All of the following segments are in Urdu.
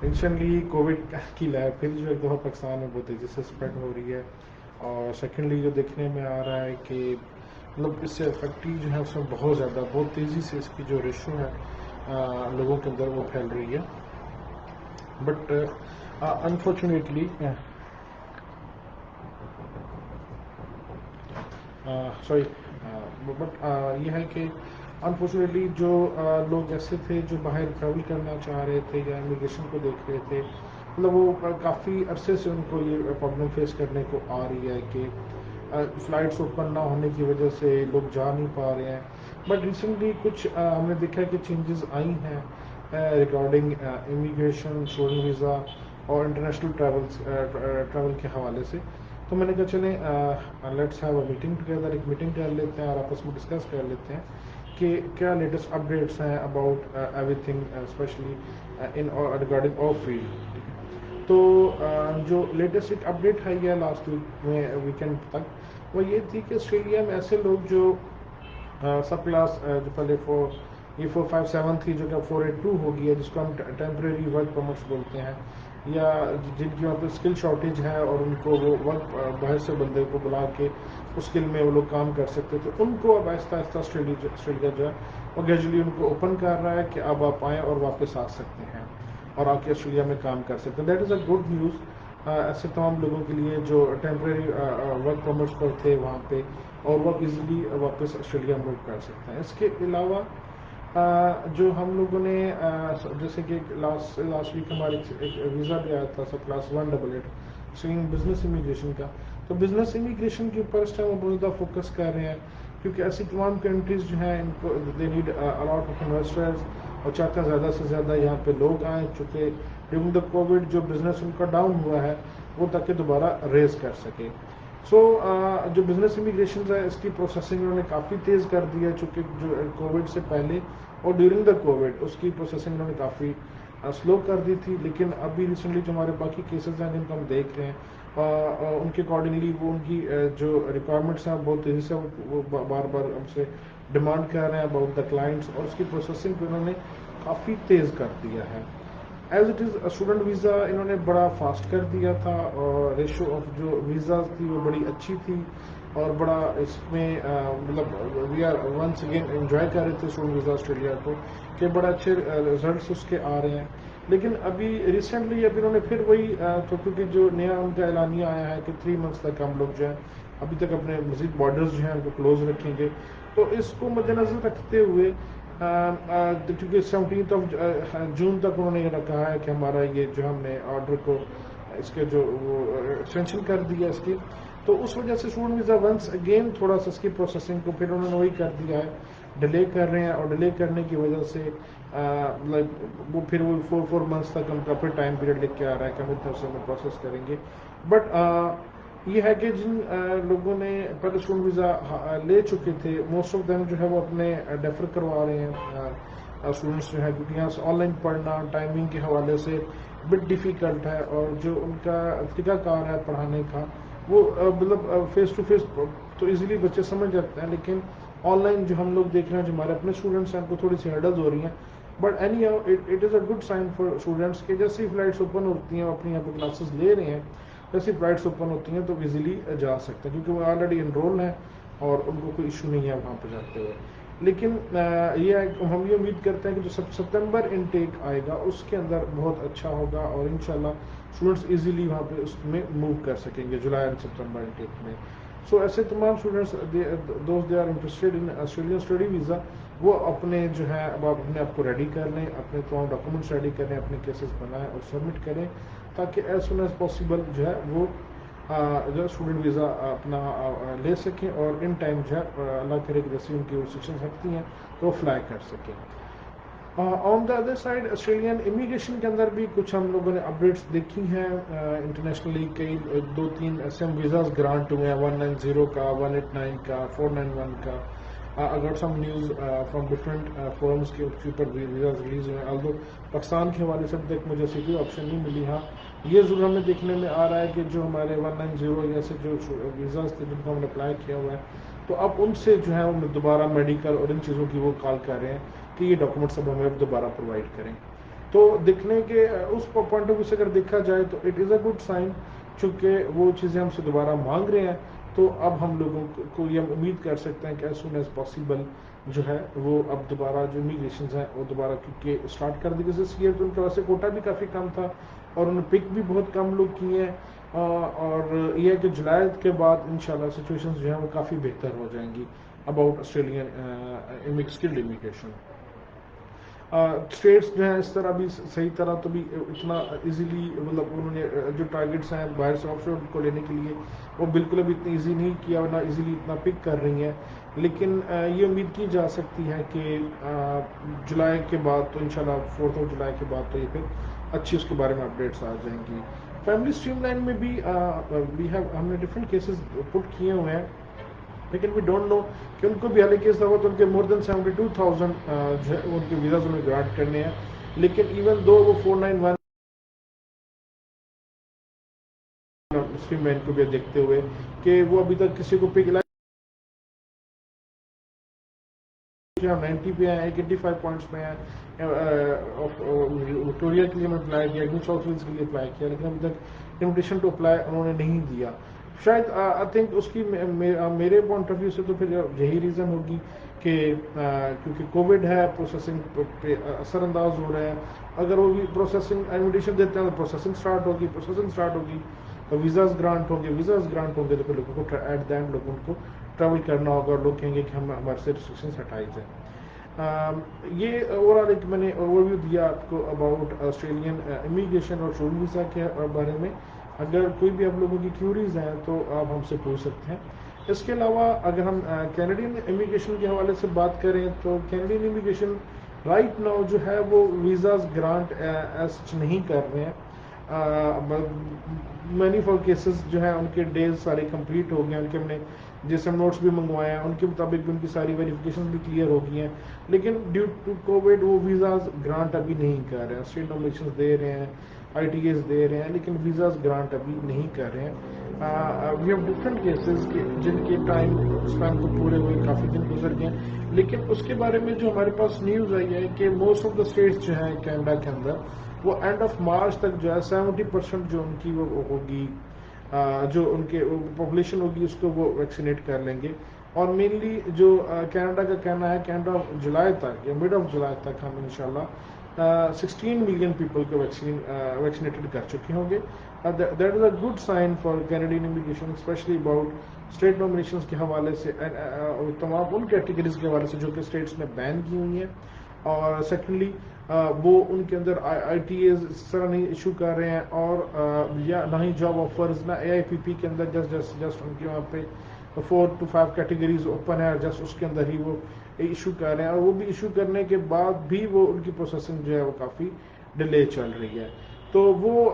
ریسنٹلی کووڈ کی لہر پھر جو ایک دفعہ پاکستان میں بہت تیزی سے اسپریڈ ہو رہی ہے، اور سیکنڈلی جو دیکھنے میں آ رہا ہے کہ مطلب اس سے افیکٹیو جو ہے اس میں بہت تیزی سے اس کی جو ریشو ہے لوگوں کے اندر وہ پھیل رہی ہے. بٹ انفارچونیٹلی سوری بٹ یہ ہے کہ انفارچونیٹلی جو لوگ ایسے تھے جو باہر ٹریول کرنا چاہ رہے تھے یا امیگریشن کو دیکھ رہے تھے، مطلب وہ کافی عرصے سے ان کو یہ پرابلم فیس کرنے کو آ رہی ہے کہ فلائٹس اوپن نہ ہونے کی وجہ سے لوگ جا نہیں پا رہے ہیں. بٹ ریسنٹلی کچھ ہم نے دیکھا کہ چینجز آئی ہیں ریگارڈنگ امیگریشن، اسٹوڈنٹ ویزا اور انٹرنیشنل ٹریول کے حوالے سے. تو میں نے کہا چلیں let's have a meeting together, ایک میٹنگ کر لیتے ہیں اور آپس میں ڈسکس کر لیتے ہیں کہ کیا لیٹسٹ اپڈیٹس ہیں about everything specially in regarding of field. تو جو لیٹسٹ ایک اپڈیٹ ہے یہ لاسٹ ویک میں ویکینڈ تک، وہ یہ تھی کہ آسٹریلیا میں ایسے لوگ جو سب کلاس جو پہلے 457 تھی جو کہ 482 ہو گئی ہے، جس کو ہم ٹیمپریری ورک پرمٹس بولتے ہیں، یا جن کی وہاں پہ اسکل شارٹیج ہے اور ان کو وہ ورک باہر سے بندے کو بلا کے اس اسکل میں وہ لوگ کام کر سکتے تھے، ان کو اب آہستہ آہستہ آسٹریلیا جو ہے وہ گریجولی ان کو اوپن کر رہا ہے کہ اب آپ آئیں اور واپس آ سکتے ہیں اور آ کے آسٹریلیا میں کام کر سکتے ہیں. That is a good news ایسے تمام لوگوں کے لیے جو ٹیمپریری ورک پرمٹس پر تھے وہاں پہ، اور وہ ایزیلی واپس آسٹریلیا موو کر سکتے ہیں. اس کے علاوہ جو ہم لوگوں نے جیسے کہ لاسٹ ویک ہمارے ایک ویزا بھی آیا تھا sub class 188 swing business immigration کا. تو بزنس امیگریشن کے اوپر اس ٹائم وہ بہت زیادہ فوکس کر رہے ہیں، کیونکہ ایسی تمام کنٹریز جو ہیں ان کو they need a lot of investors اور چاہتے ہیں زیادہ سے زیادہ یہاں پہ لوگ آئیں، چونکہ ڈیورنگ دا کووڈ جو بزنس ان کا ڈاؤن ہوا ہے وہ تاکہ دوبارہ ریز کر سکے. سو جو بزنس امیگریشن ہے اس کی پروسیسنگ انہوں نے کافی تیز کر دی ہے، چونکہ جو کووڈ سے پہلے اور ڈیورنگ دا کووڈ اس کی پروسیسنگ انہوں نے کافی سلو کر دی تھی. لیکن ابھی ریسنٹلی جو ہمارے باقی کیسز ہیں جن کو ہم دیکھ رہے ہیں ان کے اکارڈنگلی وہ ان کی جو ریکوائرمنٹس ہیں بہت تیزی سے وہ بار بار ہم سے ڈیمانڈ کر رہے ہیں اباؤٹ دا کلائنٹس، اور اس کی پروسیسنگ کو انہوں نے کافی تیز کر دیا ہے. As it is student visa انہوں نے بڑا فاسٹ کر دیا تھا، اور ریشو آف جو ویزاز تھی وہ بڑی اچھی تھی، اور بڑا اس میں مطلب we are once again enjoy کر رہے تھے اسٹوڈنٹ ویزا آسٹریلیا کو کہ بڑا اچھے ریزلٹس اس کے آ رہے ہیں. لیکن ابھی ریسنٹلی اب انہوں نے پھر وہی کیونکہ جو نیا ان کا اعلانیہ آیا ہے کہ 3 منتھس تک ہم لوگ جو ہیں ابھی تک اپنے مزید بارڈرز جو ہیں ان کو کلوز رکھیں گے. تو اس کو مد نظر رکھتے ہوئے کیونکہ 17 جون تک انہوں نے یہ کہا ہے کہ ہمارا یہ جو ہم نے آرڈر کو اس کے جو وہ ایکسٹینشن کر دیا اس کی، تو اس وجہ سے اسٹوڈنٹ ویزا ونس اگین تھوڑا سا اس کی پروسیسنگ کو پھر انہوں نے وہی کر دیا ہے، ڈیلے کر رہے ہیں. اور ڈیلے کرنے کی وجہ سے وہ پھر وہ 4 منتھس تک ان کا پھر ٹائم پیریڈ لکھ کے آ رہا ہے کہ ہم اتنے عرصے میں پروسیس کریں گے. بٹ یہ ہے کہ جن لوگوں نے پہلے اسٹوڈنٹ ویزا لے چکے تھے موسٹ آف دیم جو ہے وہ اپنے ڈیفر کروا رہے ہیں اسٹوڈنٹس جو ہے، کیونکہ یہاں سے آن لائن پڑھنا ٹائمنگ کے حوالے سے بٹ ڈیفیکلٹ ہے، اور جو ان کا طریقہ کار ہے پڑھانے کا وہ مطلب فیس ٹو فیس تو ایزیلی بچے سمجھ جاتے ہیں، لیکن آن لائن جو ہم لوگ دیکھ رہے ہیں جو ہمارے اپنے اسٹوڈنٹس ہیں ان کو تھوڑی سی ہرڈلز ہو رہی ہیں. But anyhow it is a good sign for students کہ جیسے ہی فلائٹس اوپن ہوتی ہیں وہ اپنی یہاں پہ کلاسز لے رہے ہیں، جیسے فلائٹس اوپن ہوتی ہیں تو ایزیلی جا سکتے ہیں کیونکہ وہ آلریڈی انرول ہیں اور ان کو کوئی ایشو نہیں ہے وہاں پہ جاتے ہوئے. لیکن ہم یہ امید کرتے ہیں کہ جو ستمبر انٹیک آئے گا اس کے اندر بہت اچھا ہوگا، اور انشاءاللہ اسٹوڈنٹس ایزیلی وہاں پہ اس میں موو کر سکیں گے جولائی اینڈ ستمبر انٹیک میں. سو ایسے تمام students those they are interested in Australian study visa, وہ اپنے جو ہے اب آپ اپنے آپ کو ریڈی کر لیں، اپنے تمام ڈاکومنٹس ریڈی کریں، اپنے کیسز بنائیں اور سبمٹ کریں، تاکہ ایز سون ایز پاسبل جو ہے وہ جو اسٹوڈنٹ ویزا اپنا لے سکیں اور ان ٹائم جو ہے اللہ کرے کہ جیسے ان کی ریسٹرکشنز ہٹتی ہیں تو وہ فلائی کر سکیں. On the other side Australian immigration کے اندر بھی کچھ ہم لوگوں نے اپڈیٹس دیکھی ہیں. انٹرنیشنلی کئی 2-3 ایسے ہم ویزاز گرانٹ ہوئے ہیں، 190 کا، 189 کا، 491 کا. اگر some news from different forums کے اوپر ویزاز ریلیز ہوئے ہیں. آلدو پاکستان کے حوالے سے اب تک مجھے ایسی کوئی آپشن نہیں ملی. ہاں یہ ضرور ہمیں دیکھنے میں آ رہا ہے کہ جو ہمارے 190 جیسے جو ویزاز تھے جن کو ہم نے اپلائی کیا ہوا ہے، تو اب ان سے جو ہے وہ دوبارہ میڈیکل اور ان چیزوں کی وہ کال کر رہے ہیں کہ یہ ڈاکومنٹس اب ہمیں دوبارہ پرووائڈ کریں. تو دیکھنے کے اس پوائنٹ آف ویو سے اگر دیکھا جائے تو it is a good sign, چونکہ وہ چیزیں ہم سے دوبارہ مانگ رہے ہیں، تو اب ہم لوگوں کو یہ ہم امید کر سکتے ہیں کہ ایز سون ایز پاسبل جو ہے وہ اب دوبارہ جو امیگریشنز ہیں وہ دوبارہ کیونکہ اسٹارٹ کر دی گئی اس ایئر، تو ان کا ویسے کوٹا بھی کافی کم تھا اور انہوں نے پک بھی بہت کم لوگ کیے ہیں، اور یہ ہے کہ جولائی کے بعد انشاءاللہ سچویشنز جو ہیں وہ کافی بہتر ہو جائیں گی about Australian skilled immigration. States جو ہیں اس طرح بھی صحیح طرح تو بھی اتنا ایزیلی مطلب انہوں نے جو ٹارگیٹس ہیں باہر سے آف شور کو لینے کے لیے وہ بالکل ابھی اتنی ایزی نہیں کیا، نہ ایزیلی اتنا پک کر رہی ہیں، لیکن یہ امید کی جا سکتی ہے کہ جولائی کے بعد تو انشاءاللہ 4 جولائی کے بعد تو یہ پھر اچھی اس کے بارے میں اپڈیٹس آ جائیں گی۔ فیملی اسٹریم لائن میں بھی ہم نے ڈفرینٹ کیسز پٹ کیے ہوئے ہیں، لیکن وی ڈونٹ نو کہ ان کو بھی حالانکہ کیس ہوا تو ان کے مور دین 72,000 جو ہے ان کے ویزاز انہیں گرانٹ کرنے ہیں، لیکن ایون دو وہ 491 اسٹریم لائن کو بھی دیکھتے ہوئے کہ وہ ابھی تک کسی کو پک 90 پہ ہیں، 85 پوائنٹس پہ ہیں، وکٹوریا کے لیے میں اپلائی کیا، نیو ساؤتھ ویلز کے لیے اپلائی کیا، لیکن ابھی تک انویٹیشن ٹو اپلائی انہوں نے نہیں دیا۔ شاید آئی تھنک اس کی میرے پوائنٹ آف ویو سے تو پھر یہی ریزن ہوگی کہ کیونکہ کووڈ ہے، پروسیسنگ پہ اثر انداز ہو رہا ہے، اگر وہ پروسیسنگ انویٹیشن دیتے ہیں تو پروسیسنگ سٹارٹ ہوگی تو ویزاز گرانٹ ہوں گے تو پھر لوگوں کو ایٹ دا اینڈ لوگوں کو ٹریول کرنا ہوگا اور لوگ کہیں گے کہ ہم ہمارے سے ریسٹرکشنز ہٹائی جائیں۔ یہ اوورآل ایک میں نے اوور ویو دیا آپ کو اباؤٹ آسٹریلین امیگریشن اور اسٹوڈنٹ ویزا کے بارے میں۔ اگر کوئی بھی آپ لوگوں کی کیوریز ہیں تو آپ ہم سے پوچھ سکتے ہیں۔ اس کے علاوہ اگر ہم کینیڈین امیگریشن کے حوالے سے بات کریں تو کینیڈین امیگریشن رائٹ ناؤ جو ہے وہ ویزاز گرانٹ ایز نہیں کر رہے ہیں۔ مینی فار کیسز جو ہیں ان کے ڈیز سارے کمپلیٹ ہو گئے ہیں، ان کے ہم نے جیسے موٹس بھی منگوائے ہیں ان کے مطابق بھی ان کی ساری ویریفیکیشن بھی کلیئر ہو گئی ہیں، لیکن ڈیو ٹو کووڈ وہ ویزاز گرانٹ ابھی نہیں کر رہے ہیں۔ اسٹیٹ نومینیشنز دے رہے ہیں، آئی ٹی ایز دے رہے ہیں، لیکن ویزاز گرانٹ ابھی نہیں کر رہے ہیں۔ وی ہیو ڈفرینٹ کیسز جن کے ٹائم اسپین کو پورے ہوئے کافی دن گزر گئے ہیں، لیکن اس کے بارے میں جو ہمارے پاس نیوز آئی ہے کہ موسٹ آف دا اسٹیٹس جو ہیں کینیڈا کے اندر وہ اینڈ آف مارچ تک جو ہے 70% جو ان کی وہ ہوگی، جو ان کے پاپولیشن ہوگی اس کو وہ ویکسینیٹ کر لیں گے، اور مینلی جو کینیڈا کا کہنا ہے کینیڈا جولائی تک یا مڈ آف جولائی تک ہم انشاءاللہ 16 ملین پیپل کو ویکسینیٹڈ کر چکے ہوں گے۔ That is a good sign for Canadian immigration specially about state nominations کے حوالے سے، تمام ان کیٹیگریز کے حوالے سے جو کہ اسٹیٹس نے بین کی ہوئی ہیں، اور سیکنڈلی وہ ان کے اندر آئی ٹی ایز اس طرح نہیں ایشو کر رہے ہیں، اور یا نہ ہی جاب آفرز، نہ اے آئی پی پی کے اندر جسٹ ان کے وہاں پہ 4 to 5 کیٹیگریز اوپن ہے، جسٹ اس کے اندر ہی وہ ایشو کر رہے ہیں، اور وہ بھی ایشو کرنے کے بعد بھی وہ ان کی پروسیسنگ جو ہے وہ کافی ڈیلے چل رہی ہے۔ تو وہ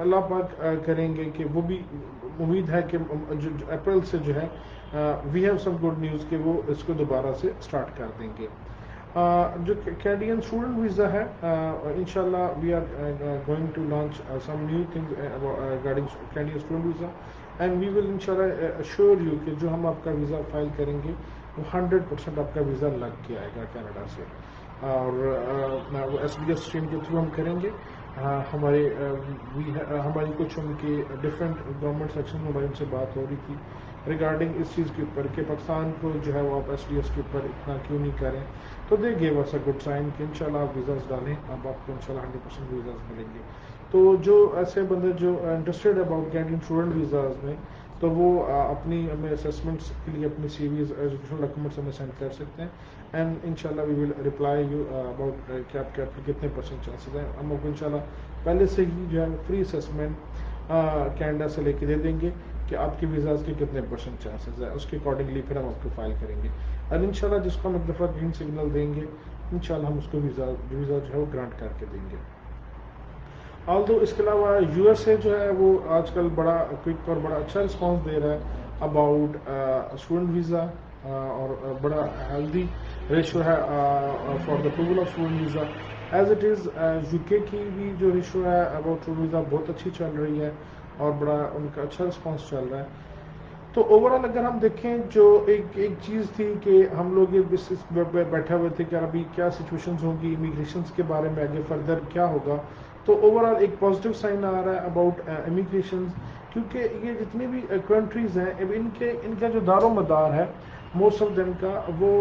اللہ پاک کریں گے کہ وہ بھی امید ہے کہ اپریل سے جو ہے we have some good news کہ وہ اس کو دوبارہ سے اسٹارٹ کر دیں گے۔ جو کینیڈین اسٹوڈنٹ ویزا ہے انشاءاللہ we are going to launch some new things regarding Canadian student visa, and we will انشاءاللہ اشور یو کہ جو ہم آپ کا ویزا فائل کریں گے وہ 100% آپ کا ویزا لگ کے آئے گا کینیڈا سے، اور ایس بی ایس اسٹریم کے تھرو ہم کریں گے۔ ہماری کچھ ان کے ڈفرینٹ گورنمنٹ سیکشن میں ہماری ان سے بات ہو رہی تھی ریگارڈنگ اس چیز کے اوپر کہ پاکستان کو جو ہے وہ آپ ایس ڈی ایس کے اوپر اتنا کیوں نہیں کریں، تو they gave us a good sign کہ انشاءاللہ آپ ویزاز ڈالیں، اب آپ کو انشاءاللہ 100% ویزاز ملیں گے۔ تو جو ایسے بندے جو interested about Canadian student visas میں، تو وہ اپنی ہمیں اسیسمنٹس کے لیے اپنی سی ویز ایجوکیشنل ڈاکومنٹس ہمیں سینڈ کر سکتے ہیں، اینڈ انشاءاللہ وی ول رپلائی یو اباؤٹ کہ آپ کے کتنے پرسنٹ چانسز ہیں۔ ہم آپ کو انشاءاللہ پہلے سے ہی جو ہے فری اسیسمنٹ کینیڈا سے لے کے دے دیں گے کہ آپ کے ویزاز کے کتنے پرسنٹ چانسز ہیں، اس کے اکارڈنگلی پھر ہم آپ کو فائل کریں گے، اور انشاءاللہ جس کو ہم ایک دفعہ گرین سگنل دیں گے انشاءاللہ ہم اس کو ویزا جو ہے وہ گرانٹ کر کے دیں گے۔ آلدو اس کے علاوہ یو ایس اے جو ہے وہ آج کل بڑا کوئک اور بڑا اچھا رسپانس دے رہا ہے اباؤٹ اسٹوڈنٹ ویزا، اور بڑا ہیلدی ریشو ہے for the approval of student visa as it is. You کے کی بھی جو ریشو ہے اباؤٹ اسٹوڈنٹ ویزا بہت اچھی چل رہی ہے، اور بڑا ان کا اچھا رسپانس چل رہا ہے۔ تو اوورآل اگر ہم دیکھیں جو ایک چیز تھی کہ ہم لوگ بیٹھے ہوئے تھے کہ ابھی کیا سچویشنز ہوں گی امیگریشنز کے بارے میں، آگے فردر کیا ہوگا، تو اوورآل ایک پازیٹیو سائن آ رہا ہے اباؤٹ امیگریشنز، کیونکہ یہ جتنی بھی کنٹریز ہیں اب ان کا جو دار و مدار ہے موسٹ آف دم کا، وہ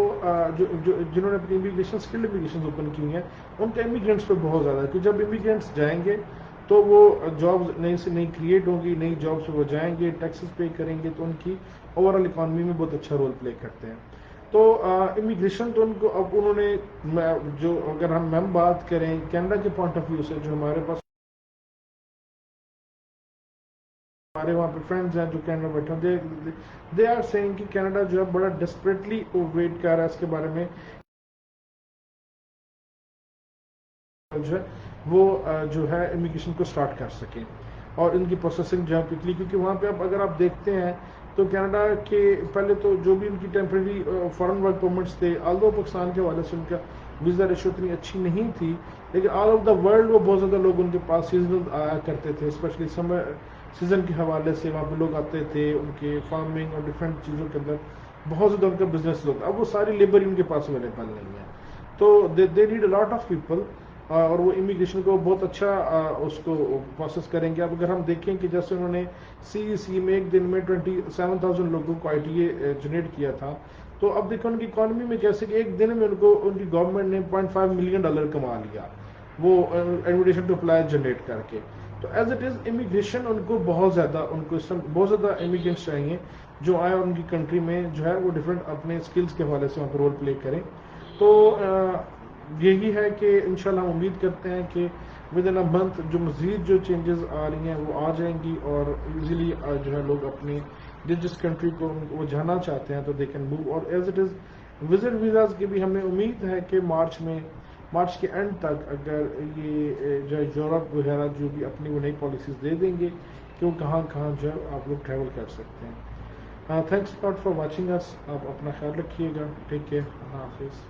جنہوں نے اپنی امیگریشن اسکلڈ امیگریشن اوپن کی ہیں ان کا امیگرینٹس پہ بہت زیادہ ہے، کہ جب امیگرینٹس جائیں گے تو وہ جابز نئی سے نئی کریٹ ہوں گی، نئی جابس پہ وہ جائیں گے، ٹیکسز پے کریں گے، تو ان کی اوورآل اکانومی میں بہت اچھا رول پلے کرتے ہیں۔ تو امیگریشن تو ان کو اب انہوں نے جو اگر ہم بات کریں کینیڈا کے پوائنٹ آف ویو سے، جو ہمارے پاس ہمارے وہاں پہ فرینڈز ہیں جو کینیڈا بیٹھے ہیں، دے آر سیئنگ کہ کینیڈا جو ہے بڑا ڈسپریٹلی ویٹ کر رہا ہے اس کے بارے میں، جو ہے وہ جو ہے امیگریشن کو سٹارٹ کر سکیں اور ان کی پروسیسنگ جو ہے پکلی، کیونکہ وہاں پہ اب اگر آپ دیکھتے ہیں تو کینیڈا کے پہلے تو جو بھی ان کی ٹیمپریری فارن ورک پرمٹس تھے، آلدو پاکستان کے حوالے سے ان کا ویزا ریشو اتنی اچھی نہیں تھی، لیکن آل اوور دا ورلڈ وہ بہت زیادہ لوگ ان کے پاس سیزنل آیا کرتے تھے، اسپیشلی سمر سیزن کے حوالے سے وہاں پہ لوگ آتے تھے، ان کے فارمنگ اور ڈفرینٹ چیزوں کے اندر بہت زیادہ ان کا بزنس لوگ، اب وہ ساری لیبر ان کے پاس اویلیبل نہیں ہے، تو they need a lot of people, اور وہ امیگریشن کو بہت اچھا اس کو پروسیس کریں گے۔ اب اگر ہم دیکھیں کہ جیسے انہوں نے سی میں ایک دن میں 27,000 لوگوں کو ITA جنریٹ کیا تھا، تو اب دیکھیں ان کی اکانومی میں کیسے کہ ایک دن میں ان کو ان کی گورنمنٹ نے $0.5 ملین کما لیا وہ انویٹیشن ٹو اپلائی جنریٹ کر کے۔ تو ایز اٹ از امیگریشن ان کو بہت زیادہ بہت زیادہ امیگرینٹس چاہیے جو آئیں اور ان کی کنٹری میں جو ہے وہ ڈفرینٹ اپنے اسکلس کے حوالے سے وہاں پر رول پلے کریں۔ تو یہی ہے کہ انشاءاللہ ہم امید کرتے ہیں کہ ود ان اے منتھ جو مزید جو چینجز آ رہی ہیں وہ آ جائیں گی، اور ایزیلی جو ہے لوگ اپنی جس کنٹری کو وہ جانا چاہتے ہیں تو دے کین موو، اور as it is visit visas کی بھی ہمیں امید ہے کہ مارچ کے اینڈ تک اگر یہ جو ہے یورپ وغیرہ جو بھی اپنی وہ نئی پالیسیز دے دیں گے کہ وہ کہاں کہاں جو ہے آپ لوگ ٹریول کر سکتے ہیں۔ تھینکس لاٹ فار واچنگ اس، آپ اپنا خیال رکھیے گا، ٹیک کیئر، اللہ حافظ۔